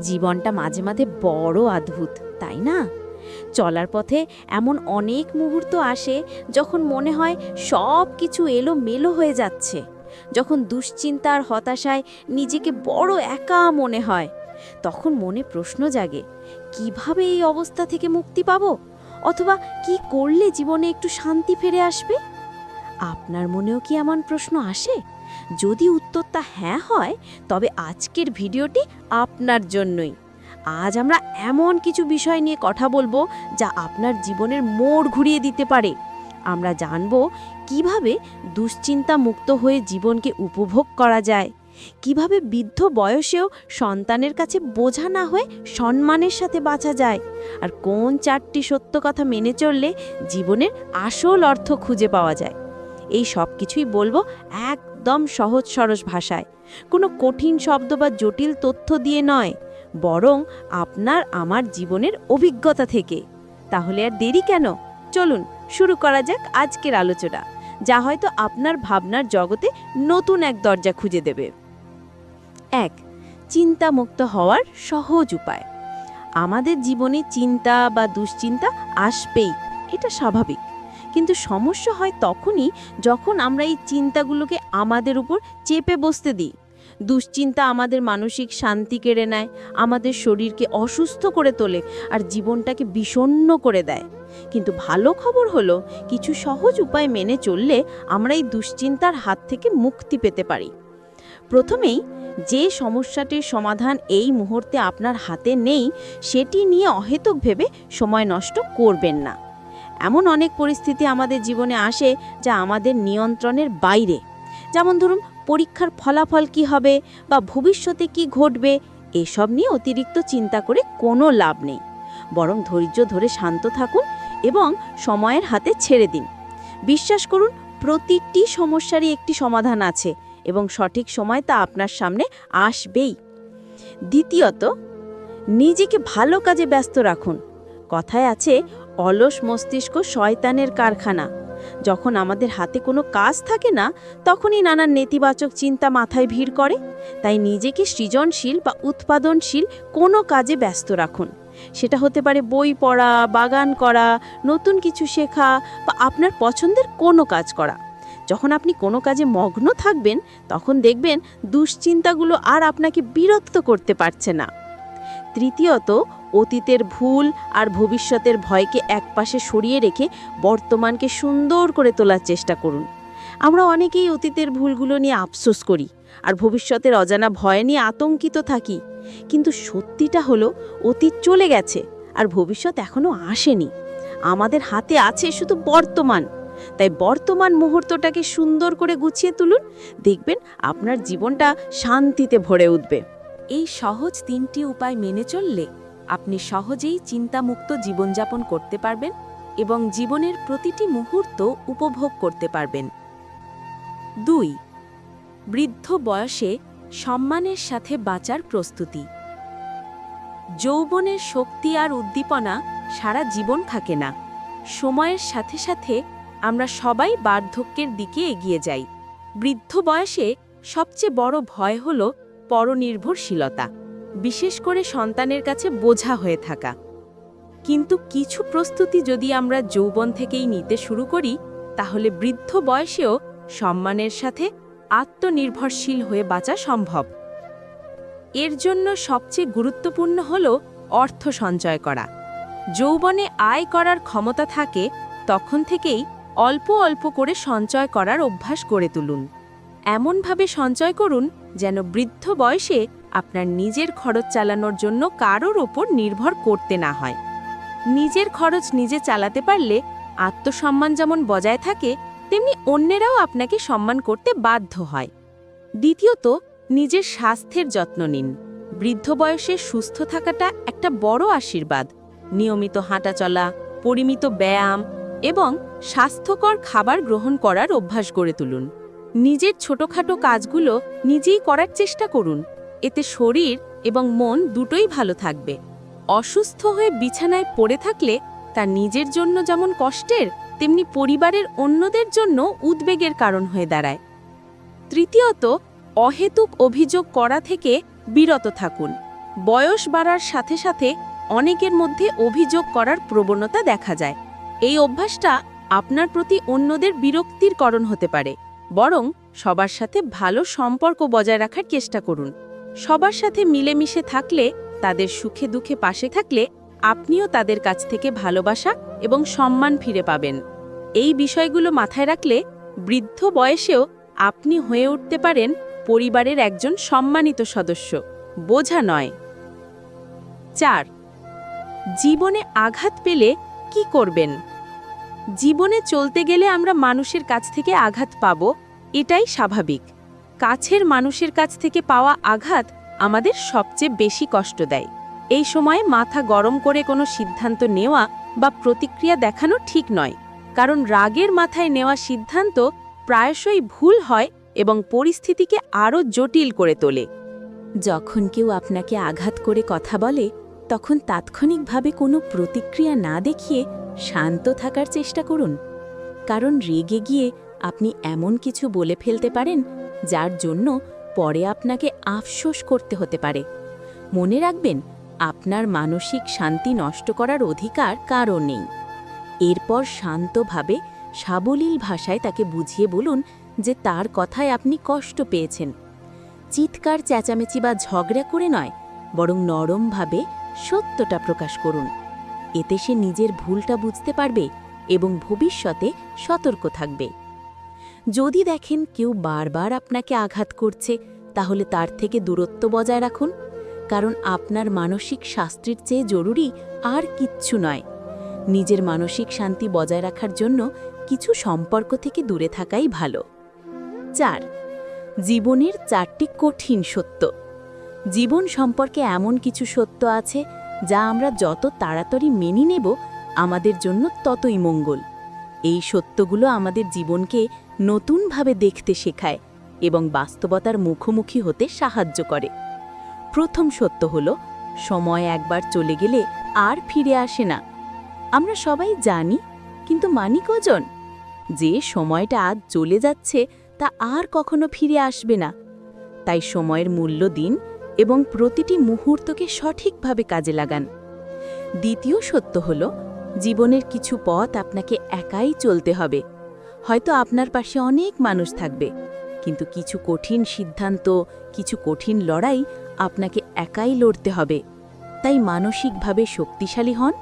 জীবনটা মাঝে মাঝে বড় অদ্ভুত, তাই না? চলার পথে এমন অনেক মুহূর্ত আসে যখন মনে হয় সব কিছু এলোমেলো হয়ে যাচ্ছে, যখন দুশ্চিন্তা আর হতাশায় নিজেকে বড় একা মনে হয়। তখন মনে প্রশ্ন জাগে, কিভাবে এই অবস্থা থেকে মুক্তি পাবো, অথবা কি করলে জীবনে একটু শান্তি ফিরে আসবে? আপনার মনেও কি এমন প্রশ্ন আসে? যদি উত্তরটা হ্যাঁ হয়, তবে আজকের ভিডিওটি আপনার জন্যই। আজ আমরা এমন কিছু বিষয় নিয়ে কথা বলবো যা আপনার জীবনের মোড় ঘুরিয়ে দিতে পারে। আমরা জানব কিভাবে দুশ্চিন্তা মুক্ত হয়ে জীবনকে উপভোগ করা যায়, কিভাবে বৃদ্ধ বয়সেও সন্তানের কাছে বোঝা না হয়ে সম্মানের সাথে বাঁচা যায়, আর কোন 4টি সত্য কথা মেনে চললে জীবনের আসল অর্থ খুঁজে পাওয়া যায়। এই সব কিছুই বলবো একদম সহজ সরল ভাষায়, কোনো কঠিন শব্দ বা জটিল তথ্য দিয়ে নয়, বরং আপনার আমার জীবনের অভিজ্ঞতা থেকে। তাহলে আর দেরি কেন, চলুন শুরু করা যাক আজকের আলোচনা, যা হয়তো আপনার ভাবনার জগতে নতুন এক দরজা খুঁজে দেবে। 1. চিন্তামুক্ত হওয়ার সহজ উপায়। আমাদের জীবনে চিন্তা বা দুশ্চিন্তা আসবেই, এটা স্বাভাবিক। কিন্তু সমস্যা হয় তখনই যখন আমরা এই চিন্তাগুলোকে আমাদের উপর চেপে বসতে দিই। দুশ্চিন্তা আমাদের মানসিক শান্তি কেড়ে নেয়, আমাদের শরীরকে অসুস্থ করে তোলে আর জীবনটাকে বিষণ্ণ করে দেয়। কিন্তু ভালো খবর হলো, কিছু সহজ উপায় মেনে চললে আমরা এই দুশ্চিন্তার হাত থেকে মুক্তি পেতে পারি। প্রথমেই, যে সমস্যাটির সমাধান এই মুহূর্তে আপনার হাতে নেই, সেটি নিয়ে অহেতুক ভেবে সময় নষ্ট করবেন না। এমন অনেক পরিস্থিতি আমাদের জীবনে আসে যা আমাদের নিয়ন্ত্রণের বাইরে। যেমন ধরুন, পরীক্ষার ফলাফল কি হবে বা ভবিষ্যতে কি ঘটবে, এসব নিয়ে অতিরিক্ত চিন্তা করে কোনো লাভ নেই। বরং ধৈর্য ধরে শান্ত থাকুন এবং সময়ের হাতে ছেড়ে দিন। বিশ্বাস করুন, প্রতিটি সমস্যারই একটি সমাধান আছে এবং সঠিক সময় তা আপনার সামনে আসবেই। দ্বিতীয়ত, নিজেকে ভালো কাজে ব্যস্ত রাখুন। কথায় আছে, অলস মস্তিষ্ক শয়তানের কারখানা। যখন আমাদের হাতে কোনো কাজ থাকে না, তখনই নানান নেতিবাচক চিন্তা মাথায় ভিড় করে। তাই নিজেকে সৃজনশীল বা উৎপাদনশীল কোনো কাজে ব্যস্ত রাখুন। সেটা হতে পারে বই পড়া, বাগান করা, নতুন কিছু শেখা বা আপনার পছন্দের কোনো কাজ করা। যখন আপনি কোনো কাজে মগ্ন থাকবেন, তখন দেখবেন দুশ্চিন্তাগুলো আর আপনাকে বিরক্ত করতে পারছে না। তৃতীয়ত, অতীতের ভুল আর ভবিষ্যতের ভয়কে একপাশে সরিয়ে রেখে বর্তমানকে সুন্দর করে তোলার চেষ্টা করুন। আমরা অনেকেই অতীতের ভুলগুলো নিয়ে আফসোস করি আর ভবিষ্যতের অজানা ভয় নিয়ে আতঙ্কিত থাকি। কিন্তু সত্যিটা হলো, অতীত চলে গেছে আর ভবিষ্যৎ এখনো আসেনি। আমাদের হাতে আছে শুধু বর্তমান। তাই বর্তমান মুহূর্তটাকে সুন্দর করে গুছিয়ে তুলুন, দেখবেন আপনার জীবনটা শান্তিতে ভরে উঠবে। এই সহজ 3টি উপায় মেনে চললে আপনি সহজেই চিন্তামুক্ত জীবনযাপন করতে পারবেন এবং জীবনের প্রতিটি মুহূর্ত উপভোগ করতে পারবেন। 2. বৃদ্ধ বয়সে সম্মানের সাথে বাঁচার প্রস্তুতি। যৌবনের শক্তি আর উদ্দীপনা সারা জীবন থাকে না। সময়ের সাথে সাথে আমরা সবাই বার্ধক্যের দিকে এগিয়ে যাই। বৃদ্ধ বয়সে সবচেয়ে বড় ভয় হল পরনির্ভরশীলতা, বিশেষ করে সন্তানের কাছে বোঝা হয়ে থাকা। কিন্তু কিছু প্রস্তুতি যদি আমরা যৌবন থেকেই নিতে শুরু করি, তাহলে বৃদ্ধ বয়সেও সম্মানের সাথে আত্মনির্ভরশীল হয়ে বাঁচা সম্ভব। এর জন্য সবচেয়ে গুরুত্বপূর্ণ হল অর্থ সঞ্চয় করা। যৌবনে আয় করার ক্ষমতা থাকে, তখন থেকেই অল্প অল্প করে সঞ্চয় করার অভ্যাস গড়ে তুলুন। এমনভাবে সঞ্চয় করুন যেন বৃদ্ধ বয়সে আপনার নিজের খরচ চালানোর জন্য কারোর ওপর নির্ভর করতে না হয়। নিজের খরচ নিজে চালাতে পারলে আত্মসম্মান যেমন বজায় থাকে, তেমনি অন্যেরাও আপনাকে সম্মান করতে বাধ্য হয়। দ্বিতীয়ত, নিজের স্বাস্থ্যের যত্ন নিন। বৃদ্ধ বয়সে সুস্থ থাকাটা একটা বড় আশীর্বাদ। নিয়মিত হাঁটাচলা, পরিমিত ব্যায়াম এবং স্বাস্থ্যকর খাবার গ্রহণ করার অভ্যাস গড়ে তুলুন। নিজের ছোটখাটো কাজগুলো নিজেই করার চেষ্টা করুন, এতে শরীর এবং মন দুটোই ভালো থাকবে। অসুস্থ হয়ে বিছানায় পড়ে থাকলে তা নিজের জন্য যেমন কষ্টের, তেমনি পরিবারের অন্যদের জন্য উদ্বেগের কারণ হয়ে দাঁড়ায়। তৃতীয়ত, অহেতুক অভিযোগ করা থেকে বিরত থাকুন। বয়স বাড়ার সাথে সাথে অনেকের মধ্যে অভিযোগ করার প্রবণতা দেখা যায়। এই অভ্যাসটা আপনার প্রতি অন্যদের বিরক্তির কারণ হতে পারে, বরং সবার সাথে ভালো সম্পর্ক বজায় রাখার চেষ্টা করুন। সবার সাথে মিলেমিশে থাকলে, তাদের সুখে দুঃখে পাশে থাকলে আপনিও তাদের কাছ থেকে ভালোবাসা এবং সম্মান ফিরে পাবেন। এই বিষয়গুলো মাথায় রাখলে বৃদ্ধ বয়সেও আপনি হয়ে উঠতে পারেন পরিবারের একজন সম্মানিত সদস্য, বোঝা নয়। 4. জীবনে আঘাত পেলে কি করবেন? জীবনে চলতে গেলে আমরা মানুষের কাছ থেকে আঘাত পাব, এটাই স্বাভাবিক। কাছের মানুষের কাছ থেকে পাওয়া আঘাত আমাদের সবচেয়ে বেশি কষ্ট দেয়। এই সময়ে মাথা গরম করে কোনো সিদ্ধান্ত নেওয়া বা প্রতিক্রিয়া দেখানো ঠিক নয়, কারণ রাগের মাথায় নেওয়া সিদ্ধান্ত প্রায়শই ভুল হয় এবং পরিস্থিতিকে আরও জটিল করে তোলে। যখন কেউ আপনাকে আঘাত করে কথা বলে, তখন তাৎক্ষণিকভাবে কোনো প্রতিক্রিয়া না দেখিয়ে শান্ত থাকার চেষ্টা করুন, কারণ রেগে গিয়ে আপনি এমন কিছু বলে ফেলতে পারেন যার জন্য পরে আপনাকে আফসোস করতে হতে পারে। মনে রাখবেন, আপনার মানসিক শান্তি নষ্ট করার অধিকার কারও নেই। এরপর শান্তভাবে সাবলীল ভাষায় তাকে বুঝিয়ে বলুন যে তার কথায় আপনি কষ্ট পেয়েছেন। চিৎকার, চেঁচামেচি বা ঝগড়া করে নয়, বরং নরমভাবে সত্যটা প্রকাশ করুন। এতে সে নিজের ভুলটা বুঝতে পারবে এবং ভবিষ্যতে সতর্ক থাকবে। যদি দেখেন কেউ বারবার আপনাকে আঘাত করছে, তাহলে তার থেকে দূরত্ব বজায় রাখুন, কারণ আপনার মানসিক শাস্তির চেয়ে জরুরি আর কিচ্ছু নয়। নিজের মানসিক শান্তি বজায় রাখার জন্য কিছু সম্পর্ক থেকে দূরে থাকাই ভালো। 4. জীবনের 4টি কঠিন সত্য। জীবন সম্পর্কে এমন কিছু সত্য আছে যা আমরা যত তাড়াতাড়ি মেনে নেব, আমাদের জন্য ততই মঙ্গল। এই সত্যগুলো আমাদের জীবনকে নতুনভাবে দেখতে শেখায় এবং বাস্তবতার মুখোমুখি হতে সাহায্য করে। প্রথম সত্য হল, সময় একবার চলে গেলে আর ফিরে আসে না। আমরা সবাই জানি, কিন্তু মানি কজন? যে সময়টা আজ চলে যাচ্ছে তা আর কখনো ফিরে আসবে না। তাই সময়ের মূল্য দিন এবং প্রতিটি মুহূর্তকে সঠিকভাবে কাজে লাগান। দ্বিতীয় সত্য হল, জীবনের কিছু পথ আপনাকে একাই চলতে হবে। হয়তো আপনার পাশে অনেক মানুষ থাকবে, কিন্তু কিছু কঠিন সিদ্ধান্ত, কিছু কঠিন লড়াই আপনাকে একাই লড়তে হবে। তাই মানসিকভাবে শক্তিশালী হন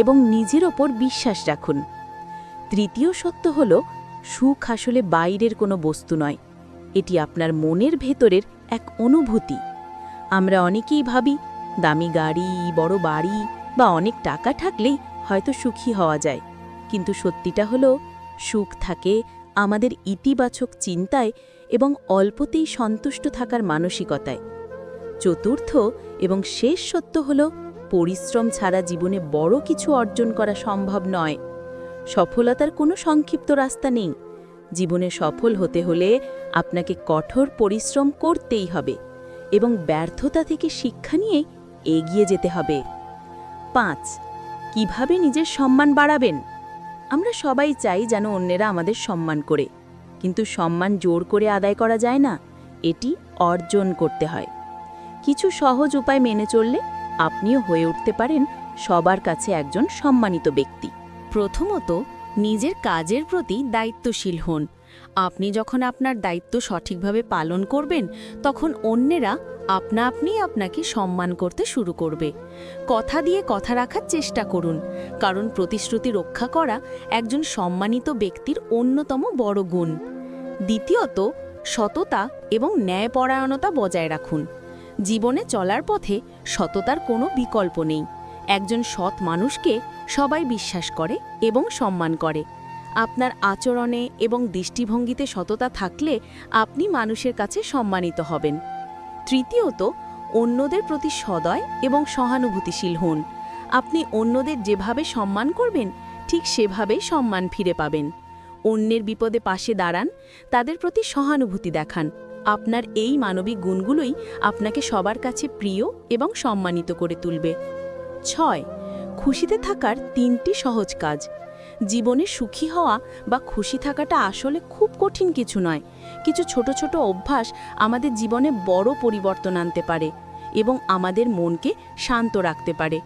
এবং নিজের ওপর বিশ্বাস রাখুন। তৃতীয় সত্য হল, সুখ আসলে বাইরের কোনো বস্তু নয়, এটি আপনার মনের ভেতরের এক অনুভূতি। আমরা অনেকেই ভাবি, দামি গাড়ি, বড় বাড়ি বা অনেক টাকা থাকলেই হয়তো সুখী হওয়া যায়, কিন্তু সত্যিটা হলো, সুখ থাকে আমাদের ইতিবাচক চিন্তায় এবং অল্পতেই সন্তুষ্ট থাকার মানসিকতায়। চতুর্থ এবং শেষ সত্য হল, পরিশ্রম ছাড়া জীবনে বড় কিছু অর্জন করা সম্ভব নয়। সফলতার কোনো সংক্ষিপ্ত রাস্তা নেই। জীবনে সফল হতে হলে আপনাকে কঠোর পরিশ্রম করতেই হবে এবং ব্যর্থতা থেকে শিক্ষা নিয়ে এগিয়ে যেতে হবে। 5. কিভাবে নিজের সম্মান বাড়াবেন? আমরা সবাই চাই যেন অন্যেরা আমাদের সম্মান করে, কিন্তু সম্মান জোর করে আদায় করা যায় না, এটি অর্জন করতে হয়। কিছু সহজ উপায় মেনে চললে আপনিও হয়ে উঠতে পারেন সবার কাছে একজন সম্মানিত ব্যক্তি। প্রথমত, নিজের কাজের প্রতি দায়িত্বশীল হন। আপনি যখন আপনার দায়িত্ব সঠিকভাবে পালন করবেন, তখন অন্যেরা আপনা আপনি আপনাকে সম্মান করতে শুরু করবে। কথা দিয়ে কথা রাখার চেষ্টা করুন, কারণ প্রতিশ্রুতি রক্ষা করা একজন সম্মানিত ব্যক্তির অন্যতম বড় গুণ। দ্বিতীয়ত, সততা এবং ন্যায়পরায়ণতা বজায় রাখুন। জীবনে চলার পথে সততার কোনো বিকল্প নেই। একজন সৎ মানুষকে সবাই বিশ্বাস করে এবং সম্মান করে। আপনার আচরণে এবং দৃষ্টিভঙ্গিতে সততা থাকলে আপনি মানুষের কাছে সম্মানিত হবেন। তৃতীয়ত, অন্যদের প্রতি সদয় এবং সহানুভূতিশীল হন। আপনি অন্যদের যেভাবে সম্মান করবেন, ঠিক সেভাবেই সম্মান ফিরে পাবেন। অন্যের বিপদে পাশে দাঁড়ান, তাদের প্রতি সহানুভূতি দেখান। আপনার এই মানবিক গুণগুলোই আপনাকে সবার কাছে প্রিয় এবং সম্মানিত করে তুলবে। 6. খুশিতে থাকার 3টি সহজ কাজ। জীবনে সুখী হওয়া বা খুশি থাকাটা আসলে খুব কঠিন কিছু নয়। কিছু ছোট ছোট অভ্যাস আমাদের জীবনে বড় পরিবর্তন আনতে পারে। এবং আমাদের মনকে শান্ত রাখতে পারে।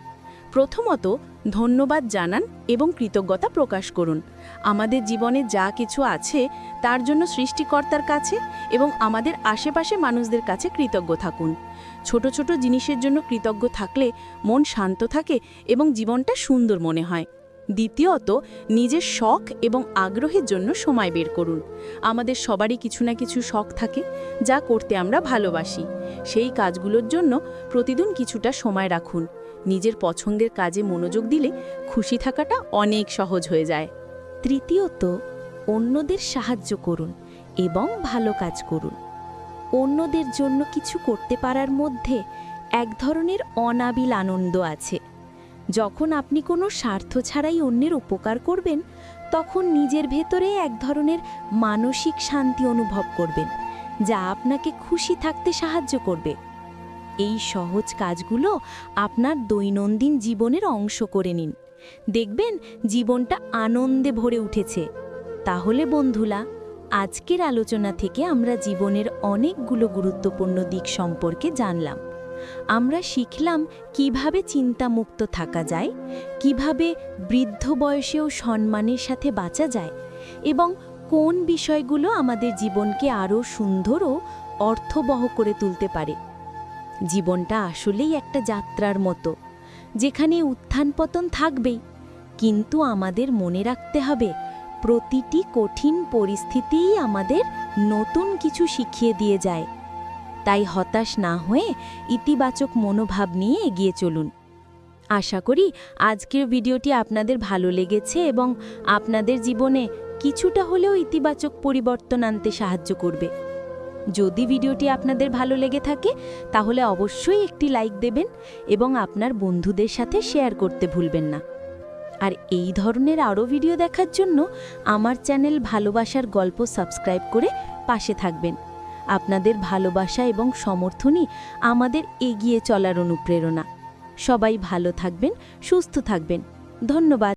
প্রথমত, ধন্যবাদ জানান এবং কৃতজ্ঞতা প্রকাশ করুন। আমাদের জীবনে যা কিছু আছে তার জন্য সৃষ্টিকর্তার কাছে এবং আমাদের আশেপাশে মানুষদের কাছে কৃতজ্ঞ থাকুন। ছোট ছোট জিনিসের জন্য কৃতজ্ঞ থাকলে মন শান্ত থাকে এবং জীবনটা সুন্দর মনে হয়। দ্বিতীয়ত, নিজের শখ এবং আগ্রহের জন্য সময় বের করুন। আমাদের সবারই কিছু না কিছু শখ থাকে, যা করতে আমরা ভালোবাসি। সেই কাজগুলোর জন্য প্রতিদিন কিছুটা সময় রাখুন। নিজের পছন্দের কাজে মনোযোগ দিলে খুশি থাকাটা অনেক সহজ হয়ে যায়। তৃতীয়ত, অন্যদের সাহায্য করুন এবং ভালো কাজ করুন। অন্যদের জন্য কিছু করতে পারার মধ্যে এক ধরনের অনাবিল আনন্দ আছে। যখন আপনি কোনো স্বার্থ ছাড়াই অন্যের উপকার করবেন, তখন নিজের ভেতরে এক ধরনের মানসিক শান্তি অনুভব করবেন, যা আপনাকে খুশি থাকতে সাহায্য করবে। এই সহজ কাজগুলো আপনার দৈনন্দিন জীবনের অংশ করে নিন। দেখবেন জীবনটা আনন্দে ভরে উঠেছে। তাহলে বন্ধুরা, আজকের আলোচনা থেকে আমরা জীবনের অনেকগুলো গুরুত্বপূর্ণ দিক সম্পর্কে জানলাম। আমরা শিখলাম কিভাবে চিন্তামুক্ত থাকা যায়, কিভাবে বৃদ্ধ বয়সেও সম্মানের সাথে বাঁচা যায়, এবং কোন বিষয়গুলো আমাদের জীবনকে আরও সুন্দর ও অর্থবহ করে তুলতে পারে। জীবনটা আসলেই একটা যাত্রার মতো, যেখানে উত্থান পতন থাকবেই, কিন্তু আমাদের মনে রাখতে হবে প্রতিটি কঠিন পরিস্থিতিই আমাদের নতুন কিছু শিখিয়ে দিয়ে যায়। তাই হতাশ না হয়ে ইতিবাচক মনোভাব নিয়ে এগিয়ে চলুন। আশা করি আজকের ভিডিওটি আপনাদের ভালো লেগেছে এবং আপনাদের জীবনে কিছুটা হলেও ইতিবাচক পরিবর্তন আনতে সাহায্য করবে। যদি ভিডিওটি আপনাদের ভালো লেগে থাকে তাহলে অবশ্যই একটি লাইক দেবেন এবং আপনার বন্ধুদের সাথে শেয়ার করতে ভুলবেন না। আর এই ধরনের আরও ভিডিও দেখার জন্য আমার চ্যানেল ভালোবাসার গল্প সাবস্ক্রাইব করে পাশে থাকবেন। আপনাদের ভালোবাসা এবং সমর্থনই আমাদের এগিয়ে চলার অনুপ্রেরণা। সবাই ভালো থাকবেন, সুস্থ থাকবেন। ধন্যবাদ।